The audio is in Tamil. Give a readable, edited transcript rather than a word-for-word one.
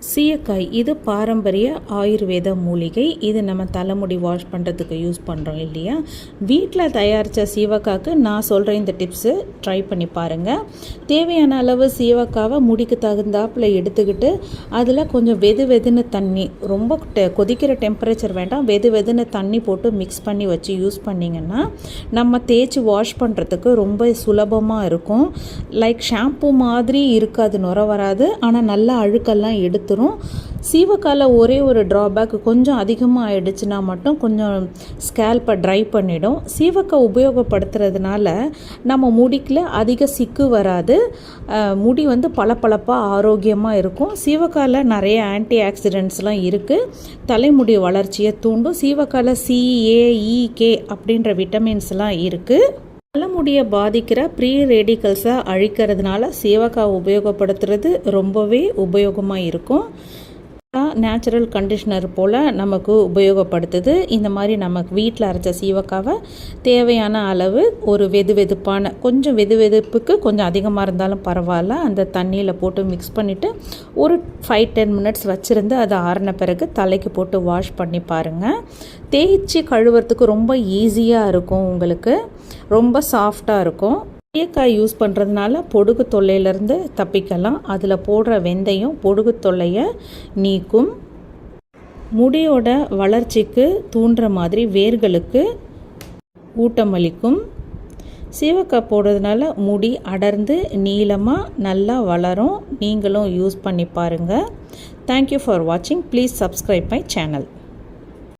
சீயக்காய் இது பாரம்பரிய ஆயுர்வேத மூலிகை. இது நம்ம தலைமுடி வாஷ் பண்ணுறதுக்கு யூஸ் பண்ணுறோம் இல்லையா. வீட்டில் தயாரித்த சீவக்காய்க்கு நான் சொல்கிற இந்த டிப்ஸு ட்ரை பண்ணி பாருங்கள். தேவையான அளவு சீவக்காவை முடிக்கு தகுந்தாப்பில் எடுத்துக்கிட்டு அதில் கொஞ்சம் வெதுன்னு தண்ணி, ரொம்ப கொதிக்கிற டெம்பரேச்சர் வேண்டாம், வெதுன்னு தண்ணி போட்டு மிக்ஸ் பண்ணி வச்சு யூஸ் பண்ணிங்கன்னா நம்ம தேய்ச்சி வாஷ் பண்ணுறதுக்கு ரொம்ப சுலபமாக இருக்கும். லைக் ஷாம்பு மாதிரி இருக்காது, நுர வராது, ஆனால் நல்லா அழுக்கெல்லாம் எடுத்துரும். சீவக்காயில் ஒரே ஒரு ட்ராபேக், கொஞ்சம் அதிகமாக ஆயிடுச்சுன்னா மட்டும் கொஞ்சம் ஸ்கேல்பை ட்ரை பண்ணிடும். சீவக்காய் உபயோகப்படுத்துறதுனால நம்ம முடிக்கில் அதிக சிக்கு வராது, முடி பளபளப்பாக ஆரோக்கியமாக இருக்கும். சீவக்காயில் நிறைய ஆன்டி ஆக்சிடென்ட்ஸ்லாம் இருக்குது, தலைமுடி வளர்ச்சியை தூண்டும். சீவக்காயில் CAEK அப்படின்ற விட்டமின்ஸ்லாம் இருக்குது. தலைமுடியை பாதிக்கிற ப்ரீ ரேடிக்கல்ஸை அழிக்கிறதுனால சீவக்காய் உபயோகப்படுத்துறது ரொம்பவே உபயோகமாக இருக்கும். நேச்சுரல் கண்டிஷ்னர் போல் நமக்கு உபயோகப்படுத்துது. இந்த மாதிரி நமக்கு வீட்டில் அரைச்ச சீவக்காவை தேவையான அளவு ஒரு வெதுப்பான, கொஞ்சம் வெதுப்புக்கு கொஞ்சம் அதிகமாக இருந்தாலும் பரவாயில்ல, அந்த தண்ணியில் போட்டு மிக்ஸ் பண்ணிவிட்டு ஒரு 5-10 மினிட்ஸ் வச்சுருந்து அதை ஆறின பிறகு தலைக்கு போட்டு வாஷ் பண்ணி பாருங்கள். தேய்ச்சி கழுவுறதுக்கு ரொம்ப ஈஸியாக இருக்கும், உங்களுக்கு ரொம்ப சாஃப்டாக இருக்கும். சீயக்காய் யூஸ் பண்ணுறதுனால பொடுகு தொல்லையிலேருந்து தப்பிக்கலாம். அதில் போடுற வெந்தயம் பொடுகு தொல்லையை நீக்கும். முடியோட வளர்ச்சிக்கு தூண்டுற மாதிரி வேர்களுக்கு ஊட்டமளிக்கும். சீவக்காய் போடுறதுனால முடி அடர்ந்து நீளமாக நல்லா வளரும். நீங்களும் யூஸ் பண்ணி பாருங்கள். தேங்க்யூ ஃபார் வாட்சிங். Please subscribe my channel.